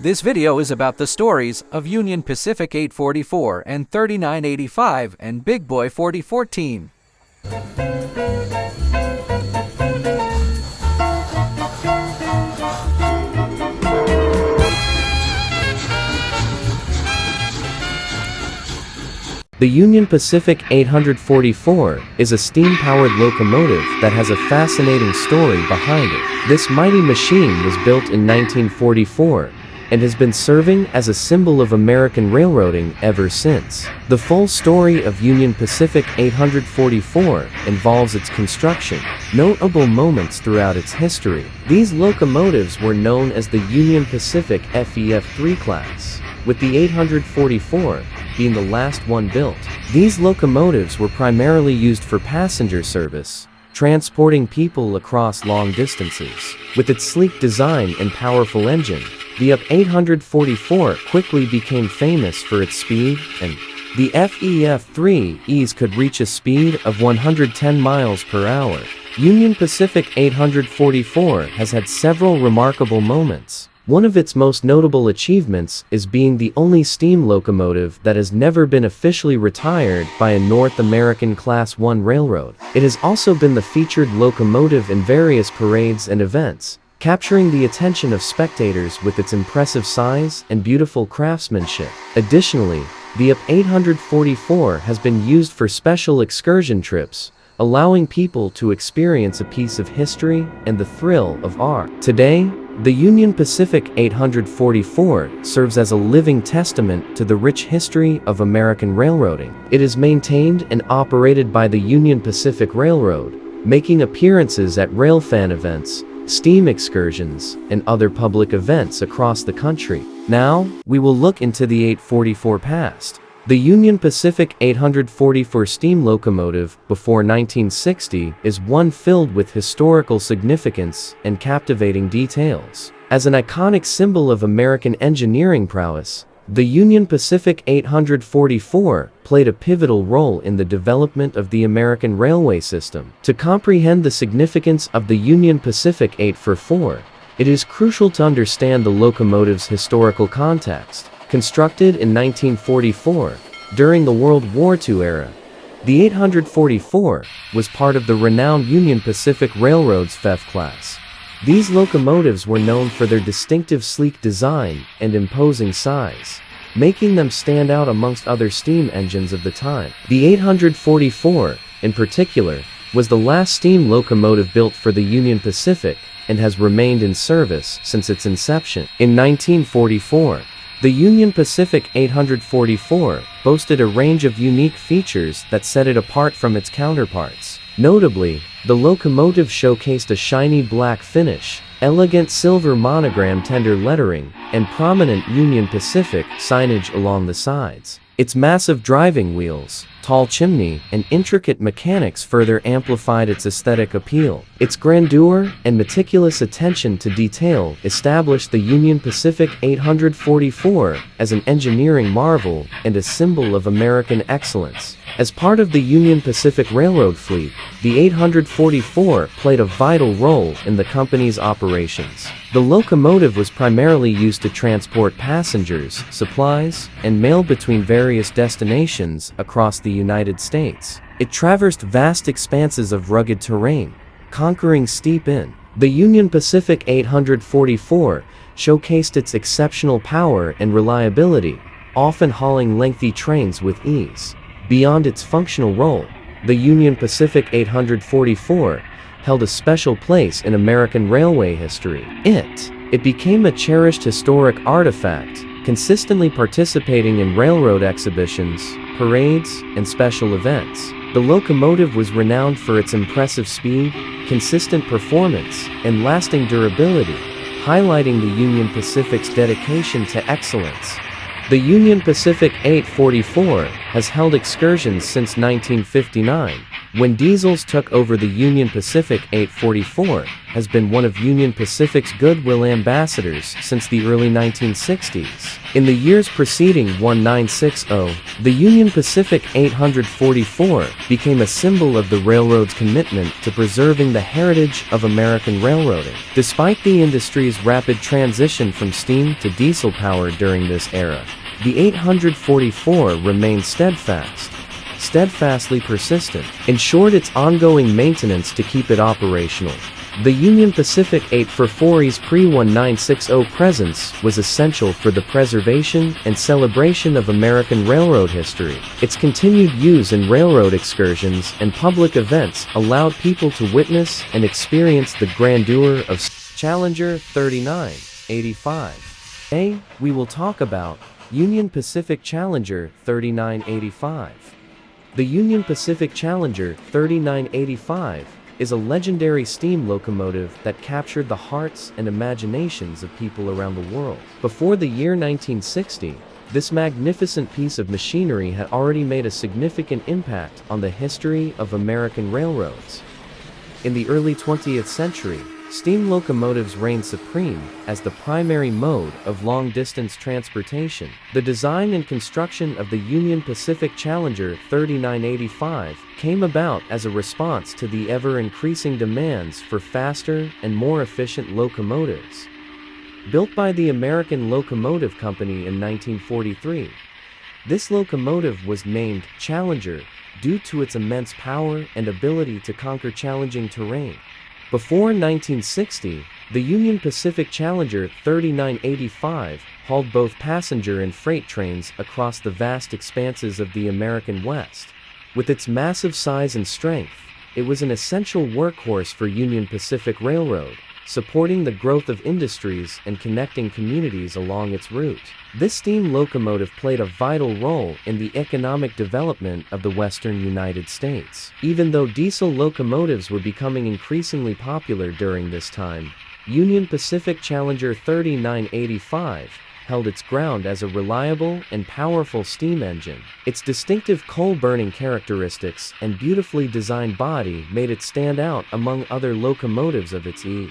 This video is about the stories of Union Pacific 844 and 3985 and Big Boy 4014. The Union Pacific 844 is a steam-powered locomotive that has a fascinating story behind it. This mighty machine was built in 1944 and has been serving as a symbol of American railroading ever since. The full story of Union Pacific 844 involves its construction, notable moments throughout its history. These locomotives were known as the Union Pacific FEF3 class, with the 844 being the last one built. These locomotives were primarily used for passenger service, transporting people across long distances. With its sleek design and powerful engine, the UP 844 quickly became famous for its speed, and the FEF3Es could reach a speed of 110 miles per hour. Union Pacific 844 has had several remarkable moments. One of its most notable achievements is being the only steam locomotive that has never been officially retired by a North American Class 1 railroad. It has also been the featured locomotive in various parades and events, capturing the attention of spectators with its impressive size and beautiful craftsmanship. Additionally, the UP 844 has been used for special excursion trips, allowing people to experience a piece of history and the thrill of art. Today, the Union Pacific 844 serves as a living testament to the rich history of American railroading. It is maintained and operated by the Union Pacific Railroad, making appearances at railfan events, steam excursions, and other public events across the country. Now, we will look into the 844 past. The Union Pacific 844 steam locomotive before 1960 is one filled with historical significance and captivating details. As an iconic symbol of American engineering prowess, the Union Pacific 844 played a pivotal role in the development of the American railway system. To comprehend the significance of the Union Pacific 844, it is crucial to understand the locomotive's historical context. Constructed in 1944, during the World War II era, the 844 was part of the renowned Union Pacific Railroad's FEF class. These locomotives were known for their distinctive sleek design and imposing size, making them stand out amongst other steam engines of the time. The 844, in particular, was the last steam locomotive built for the Union Pacific and has remained in service since its inception. In 1944, the Union Pacific 844 boasted a range of unique features that set it apart from its counterparts. Notably, the locomotive showcased a shiny black finish, elegant silver monogram tender lettering, and prominent Union Pacific signage along the sides. Its massive driving wheels, tall chimney, and intricate mechanics further amplified its aesthetic appeal. Its grandeur and meticulous attention to detail established the Union Pacific 844 as an engineering marvel and a symbol of American excellence. As part of the Union Pacific Railroad fleet, the 844 played a vital role in the company's operations. The locomotive was primarily used to transport passengers, supplies, and mail between various destinations across the United States. It traversed vast expanses of rugged terrain, conquering steep The Union Pacific 844 showcased its exceptional power and reliability, often hauling lengthy trains with ease. Beyond its functional role, the Union Pacific 844 held a special place in American railway history. It became a cherished historic artifact, consistently participating in railroad exhibitions, parades, and special events. The locomotive was renowned for its impressive speed, consistent performance, and lasting durability, highlighting the Union Pacific's dedication to excellence. The Union Pacific 844 has held excursions since 1959, when diesels took over. The Union Pacific 844 has been one of Union Pacific's goodwill ambassadors since the early 1960s. In the years preceding 1960, the Union Pacific 844 became a symbol of the railroad's commitment to preserving the heritage of American railroading. Despite the industry's rapid transition from steam to diesel power during this era, the 844 remained steadfastly persistent, ensured its ongoing maintenance to keep it operational. The Union Pacific 844's pre-1960 presence was essential for the preservation and celebration of American railroad history. Its continued use in railroad excursions and public events allowed people to witness and experience the grandeur of Challenger 3985. Today, we will talk about Union Pacific Challenger 3985. The Union Pacific Challenger 3985 is a legendary steam locomotive that captured the hearts and imaginations of people around the world. Before the year 1960, this magnificent piece of machinery had already made a significant impact on the history of American railroads. In the early 20th century, steam locomotives reigned supreme as the primary mode of long-distance transportation. The design and construction of the Union Pacific Challenger 3985 came about as a response to the ever-increasing demands for faster and more efficient locomotives. Built by the American Locomotive Company in 1943, this locomotive was named Challenger due to its immense power and ability to conquer challenging terrain. Before 1960, the Union Pacific Challenger 3985 hauled both passenger and freight trains across the vast expanses of the American West. With its massive size and strength, it was an essential workhorse for Union Pacific Railroad, supporting the growth of industries and connecting communities along its route. This steam locomotive played a vital role in the economic development of the western United States. Even though diesel locomotives were becoming increasingly popular during this time, Union Pacific Challenger 3985 held its ground as a reliable and powerful steam engine. Its distinctive coal-burning characteristics and beautifully designed body made it stand out among other locomotives of its era.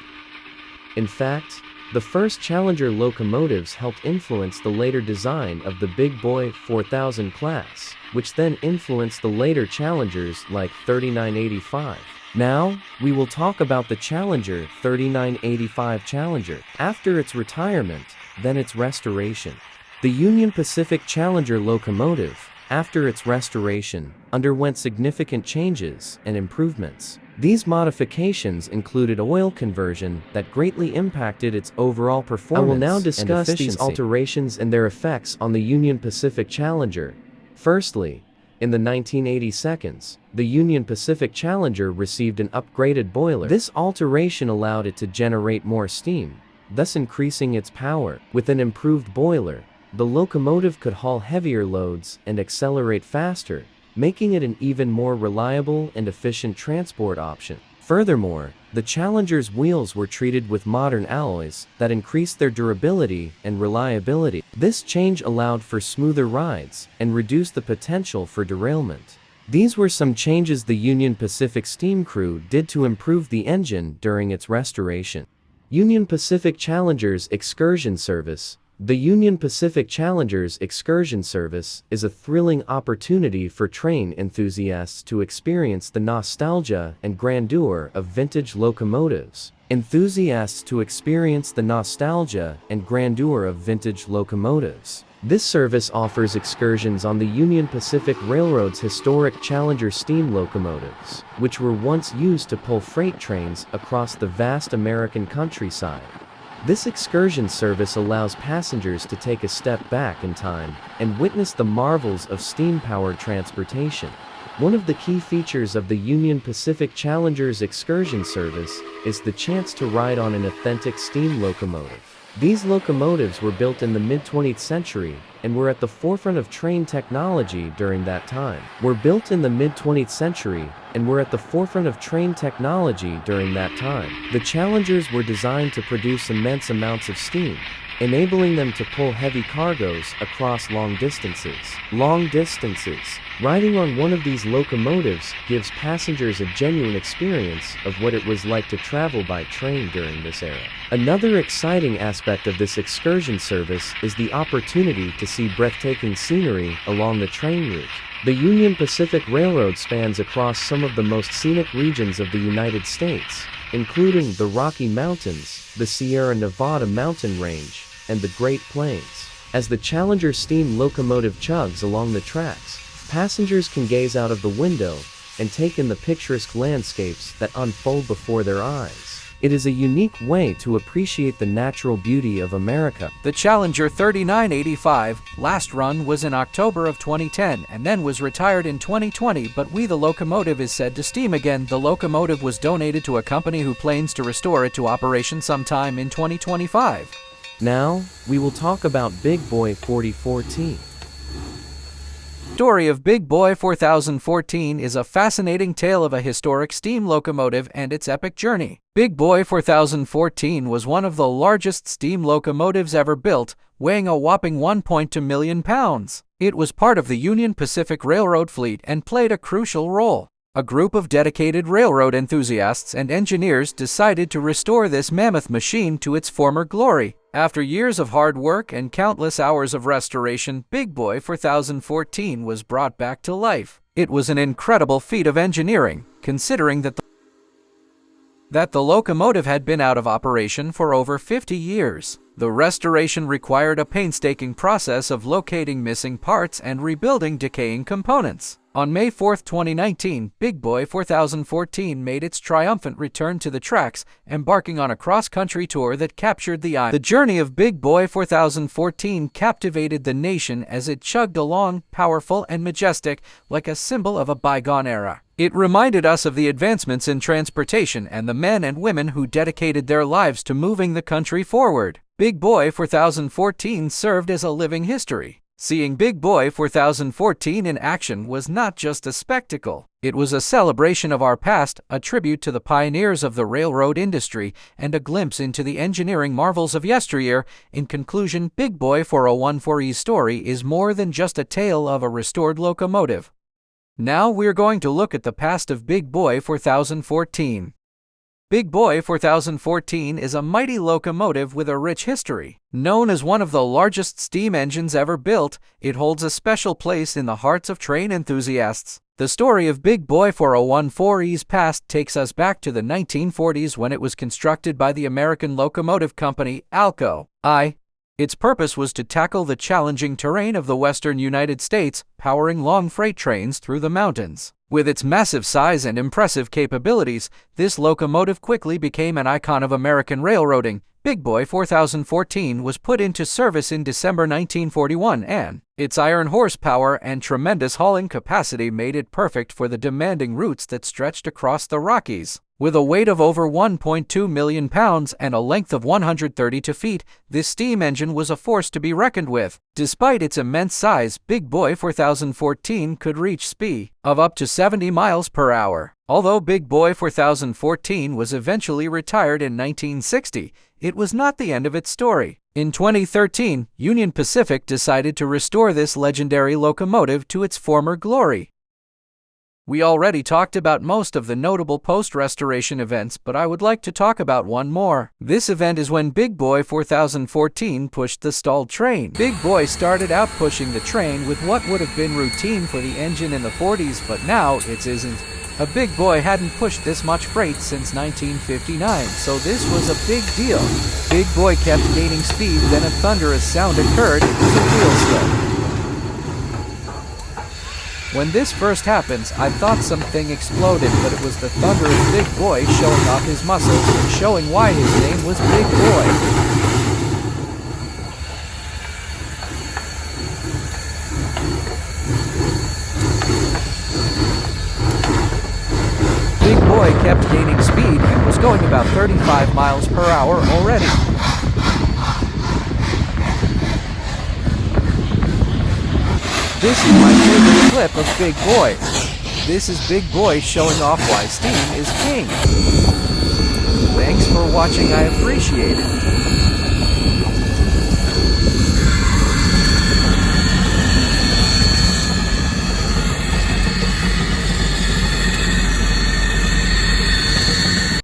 In fact, the first Challenger locomotives helped influence the later design of the Big Boy 4000 class, which then influenced the later Challengers like 3985. Now, we will talk about the Challenger 3985 Challenger. After its retirement, then its restoration. The Union Pacific Challenger locomotive, after its restoration, underwent significant changes and improvements. These modifications included oil conversion that greatly impacted its overall performance. I will now discuss these alterations and their effects on the Union Pacific Challenger. Firstly, in the 1980s, the Union Pacific Challenger received an upgraded boiler. This alteration allowed it to generate more steam, thus increasing its power. With an improved boiler, the locomotive could haul heavier loads and accelerate faster, making it an even more reliable and efficient transport option. Furthermore, the Challenger's wheels were treated with modern alloys that increased their durability and reliability. This change allowed for smoother rides and reduced the potential for derailment. These were some changes the Union Pacific steam crew did to improve the engine during its restoration. Union Pacific Challenger's excursion service. The Union Pacific Challenger's excursion service is a thrilling opportunity for train enthusiasts to experience the nostalgia and grandeur of vintage locomotives. This service offers excursions on the Union Pacific Railroad's historic Challenger steam locomotives, which were once used to pull freight trains across the vast American countryside. This excursion service allows passengers to take a step back in time and witness the marvels of steam-powered transportation. One of the key features of the Union Pacific Challenger's excursion service is the chance to ride on an authentic steam locomotive. These locomotives were built in the mid-20th century and were at the forefront of train technology during that time. The Challengers were designed to produce immense amounts of steam, enabling them to pull heavy cargoes across long distances. Long distances. Riding on one of these locomotives gives passengers a genuine experience of what it was like to travel by train during this era. Another exciting aspect of this excursion service is the opportunity to see breathtaking scenery along the train route. The Union Pacific Railroad spans across some of the most scenic regions of the United States, including the Rocky Mountains, the Sierra Nevada mountain range, and the Great Plains. As the Challenger steam locomotive chugs along the tracks, passengers can gaze out of the window and take in the picturesque landscapes that unfold before their eyes. It is a unique way to appreciate the natural beauty of America. The Challenger 3985 last run was in October of 2010 and then was retired in 2020, but the locomotive is said to steam again. The locomotive was donated to a company who plans to restore it to operation sometime in 2025. Now, we will talk about Big Boy 4014. Story of Big Boy 4014 is a fascinating tale of a historic steam locomotive and its epic journey. Big Boy 4014 was one of the largest steam locomotives ever built, weighing a whopping 1.2 million pounds. It was part of the Union Pacific Railroad fleet and played a crucial role. A group of dedicated railroad enthusiasts and engineers decided to restore this mammoth machine to its former glory. After years of hard work and countless hours of restoration, Big Boy 4014 was brought back to life. It was an incredible feat of engineering, considering that the locomotive had been out of operation for over 50 years. The restoration required a painstaking process of locating missing parts and rebuilding decaying components. On May 4, 2019, Big Boy 4014 made its triumphant return to the tracks, embarking on a cross-country tour that captured the eye. The journey of Big Boy 4014 captivated the nation as it chugged along, powerful and majestic, like a symbol of a bygone era. It reminded us of the advancements in transportation and the men and women who dedicated their lives to moving the country forward. Big Boy 4014 served as a living history. Seeing Big Boy 4014 in action was not just a spectacle. It was a celebration of our past, a tribute to the pioneers of the railroad industry, and a glimpse into the engineering marvels of yesteryear. In conclusion, Big Boy 4014's story is more than just a tale of a restored locomotive. Now we're going to look at the past of Big Boy 4014. Big Boy 4014 is a mighty locomotive with a rich history. Known as one of the largest steam engines ever built, it holds a special place in the hearts of train enthusiasts. The story of Big Boy 4014's past takes us back to the 1940s when it was constructed by the American locomotive company Alco. Its purpose was to tackle the challenging terrain of the western United States, powering long freight trains through the mountains. With its massive size and impressive capabilities, this locomotive quickly became an icon of American railroading. Big Boy 4014 was put into service in December 1941 and its iron horsepower and tremendous hauling capacity made it perfect for the demanding routes that stretched across the Rockies. With a weight of over 1.2 million pounds and a length of 132 feet, this steam engine was a force to be reckoned with. Despite its immense size, Big Boy 4014 could reach speed of up to 70 miles per hour. Although Big Boy 4014 was eventually retired in 1960, it was not the end of its story. In 2013, Union Pacific decided to restore this legendary locomotive to its former glory. We already talked about most of the notable post-restoration events, but I would like to talk about one more. This event is when Big Boy 4014 pushed the stalled train. Big Boy started out pushing the train with what would have been routine for the engine in the 40s, but now it isn't. A Big Boy hadn't pushed this much freight since 1959, so this was a big deal. Big Boy kept gaining speed, then a thunderous sound occurred. It was a wheel slip. When this first happens, I thought something exploded, but it was the thunderous Big Boy showing off his muscles and showing why his name was Big Boy. Big Boy kept gaining speed and was going about 35 miles per hour already. This is my favorite clip of Big Boy. This is Big Boy showing off why steam is king. Thanks for watching, I appreciate it.